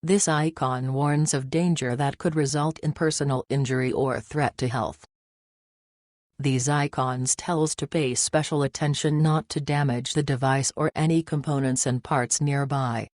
This icon warns of danger that could result in personal injury or threat to health. These icons tell us to pay special attention not to damage the device or any components and parts nearby.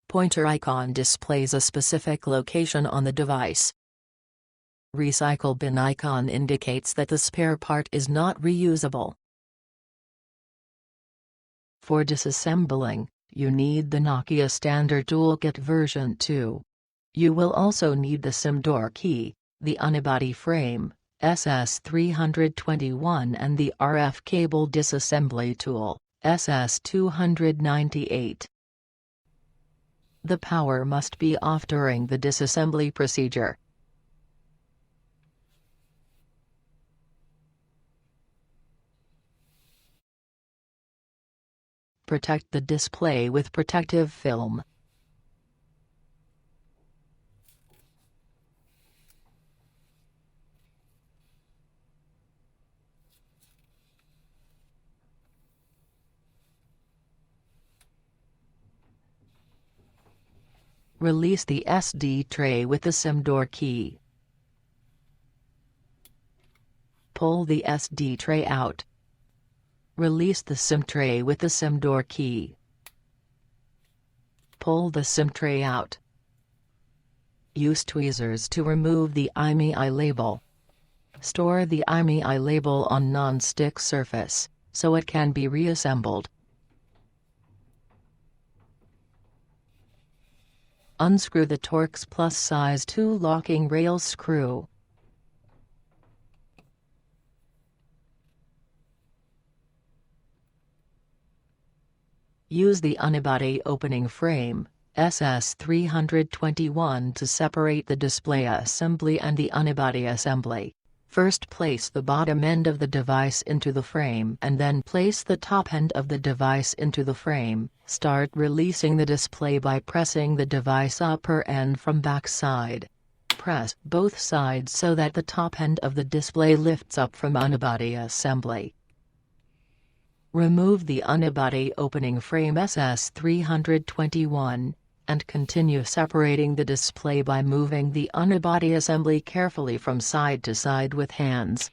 Pointer icon displays a specific location on the device. Recycle bin icon indicates that the spare part is not reusable. For disassembling, you need the Nokia Standard Toolkit version 2. You will also need the SIM door key, the unibody frame, SS321 and the RF cable disassembly tool, SS298. The power must be off during the disassembly procedure. Protect the display with protective film. Release the SD tray with the SIM door key. Pull the SD tray out. Release the SIM tray with the SIM door key. Pull the SIM tray out. Use tweezers to remove the IMEI label. Store the IMEI label on non-stick surface, so it can be reassembled. Unscrew the Torx Plus size 2 locking rail screw. Use the unibody opening frame, SS321 to separate the display assembly and the unibody assembly. First place the bottom end of the device into the frame and then place the top end of the device into the frame. Start releasing the display by pressing the device upper end from back side. Press both sides so that the top end of the display lifts up from unibody assembly. Remove the unibody opening frame SS321, and continue separating the display by moving the unibody assembly carefully from side to side with hands.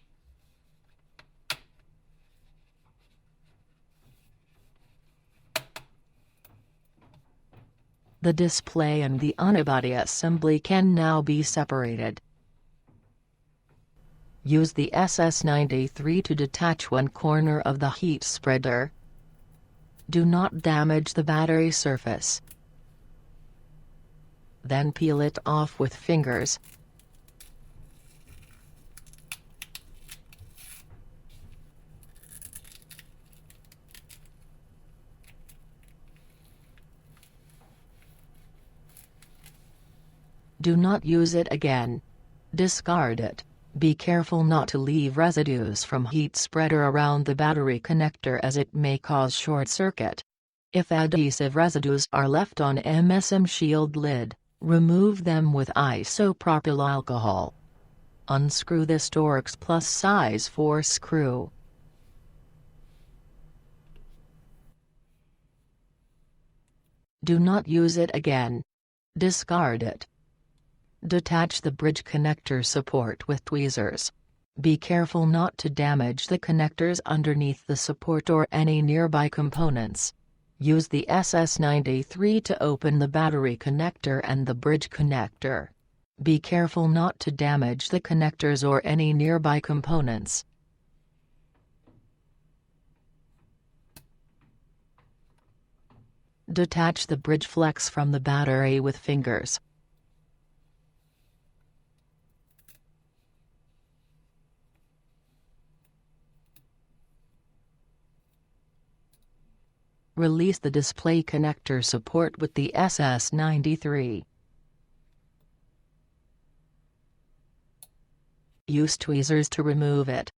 The display and the unibody assembly can now be separated. Use the SS93 to detach one corner of the heat spreader. Do not damage the battery surface. Then peel it off with fingers. Do not use it again. Discard it. Be careful not to leave residues from heat spreader around the battery connector as it may cause short circuit. If adhesive residues are left on MSM shield lid, remove them with isopropyl alcohol. Unscrew the Torx Plus size 4 screw. Do not use it again. Discard it. Detach the bridge connector support with tweezers. Be careful not to damage the connectors underneath the support or any nearby components. Use the SS93 to open the battery connector and the bridge connector. Be careful not to damage the connectors or any nearby components. Detach the bridge flex from the battery with fingers. Release the display connector support with the SS93. Use tweezers to remove it.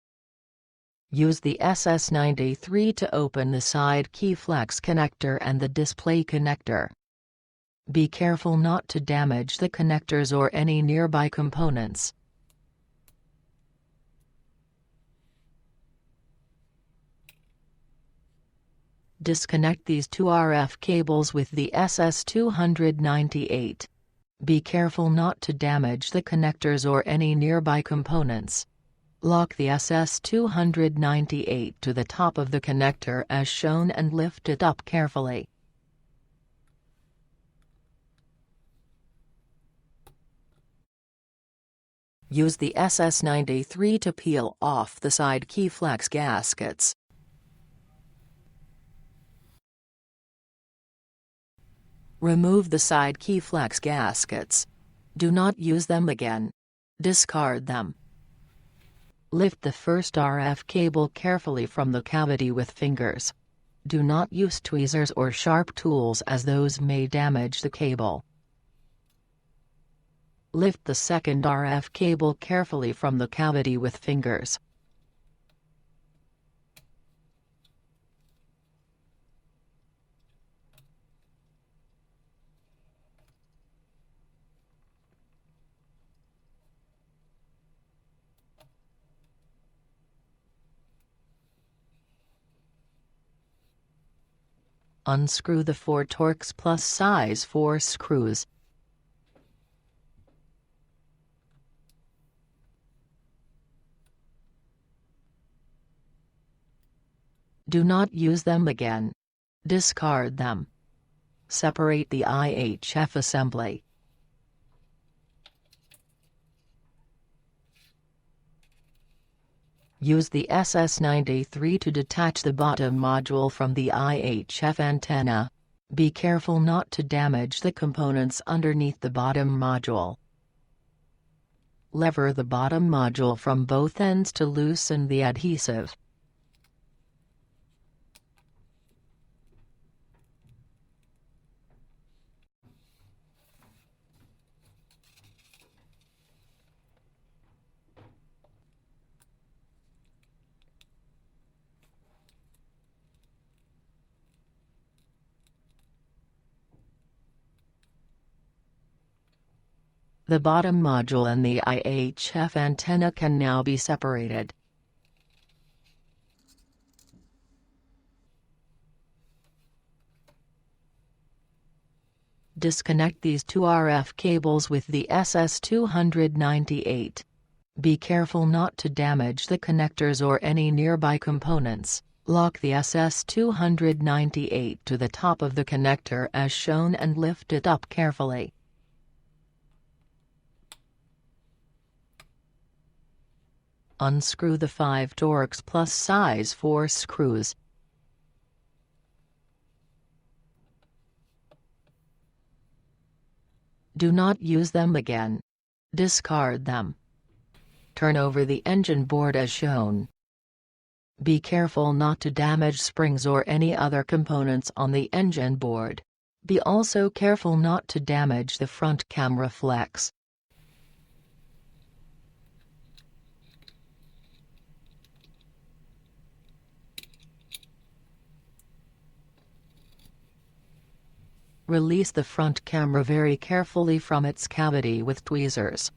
Use the SS93 to open the side key flex connector and the display connector. Be careful not to damage the connectors or any nearby components. Disconnect these two RF cables with the SS298. Be careful not to damage the connectors or any nearby components. Lock the SS298 to the top of the connector as shown and lift it up carefully. Use the SS93 to peel off the side key flex gaskets. Remove the side key flex gaskets. Do not use them again. Discard them. Lift the first RF cable carefully from the cavity with fingers. Do not use tweezers or sharp tools as those may damage the cable. Lift the second RF cable carefully from the cavity with fingers. Unscrew the 4 Torx Plus size 4 screws. Do not use them again. Discard them. Separate the IHF assembly. Use the SS93 to detach the bottom module from the IHF antenna. Be careful not to damage the components underneath the bottom module. Lever the bottom module from both ends to loosen the adhesive. The bottom module and the IHF antenna can now be separated. Disconnect these two RF cables with the SS298. Be careful not to damage the connectors or any nearby components. Lock the SS298 to the top of the connector as shown and lift it up carefully. Unscrew the 5 Torx Plus size 4 screws. Do not use them again. Discard them. Turn over the engine board as shown. Be careful not to damage springs or any other components on the engine board. Be also careful not to damage the front camera flex. Release the front camera very carefully from its cavity with tweezers.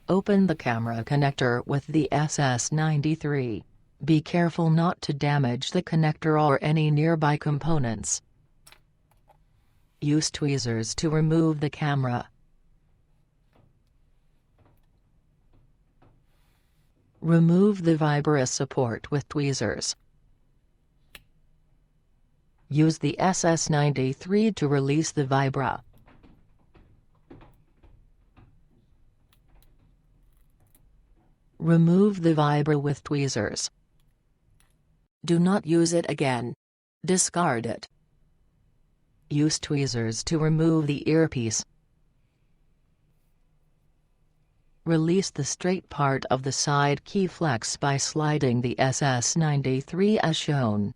Open the camera connector with the SS93. Be careful not to damage the connector or any nearby components. Use tweezers to remove the camera. Remove the vibra support with tweezers. Use the SS93 to release the vibra. Remove the vibra with tweezers. Do not use it again. Discard it. Use tweezers to remove the earpiece. Release the straight part of the side key flex by sliding the SS93 as shown.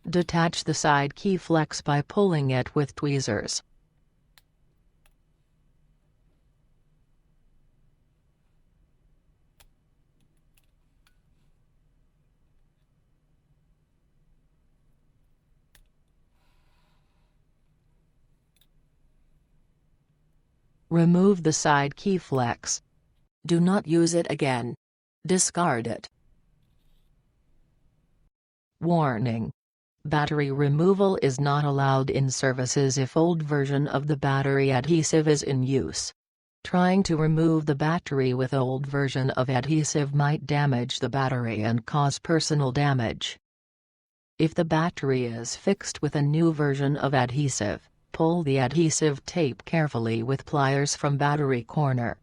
Detach the side key flex by pulling it with tweezers. Remove the side key flex. Do not use it again. Discard it. Warning: battery removal is not allowed in services if old version of the battery adhesive is in use. Trying to remove the battery with old version of adhesive might damage the battery and cause personal damage. If the battery is fixed with a new version of adhesive, pull the adhesive tape carefully with pliers from battery corner.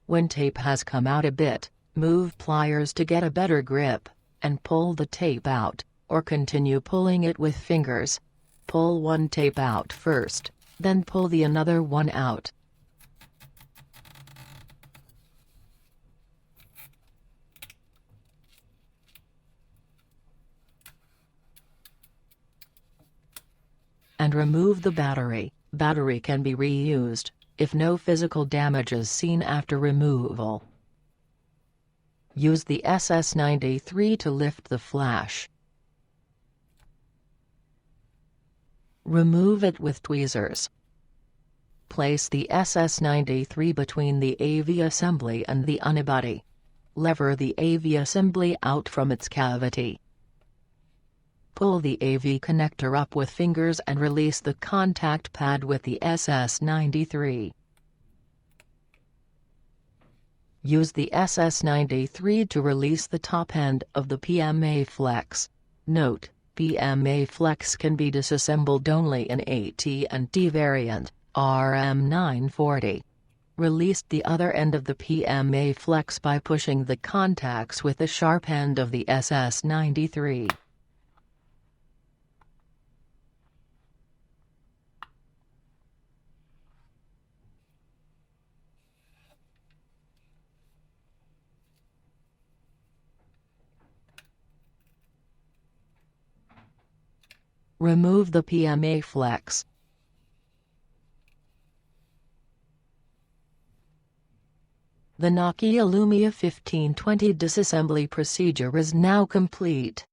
When tape has come out a bit, move pliers to get a better grip, and pull the tape out, or continue pulling it with fingers. Pull one tape out first, then pull the another one out. And remove the battery. Battery can be reused, if no physical damage is seen after removal. Use the SS93 to lift the flash. Remove it with tweezers. Place the SS93 between the AV assembly and the unibody. Lever the AV assembly out from its cavity. Pull the AV connector up with fingers and release the contact pad with the SS93. Use the SS93 to release the top end of the PMA flex. Note: PMA flex can be disassembled only in AT&T variant, RM940. Release the other end of the PMA flex by pushing the contacts with the sharp end of the SS93. Remove the PMA flex. The Nokia Lumia 1520 disassembly procedure is now complete.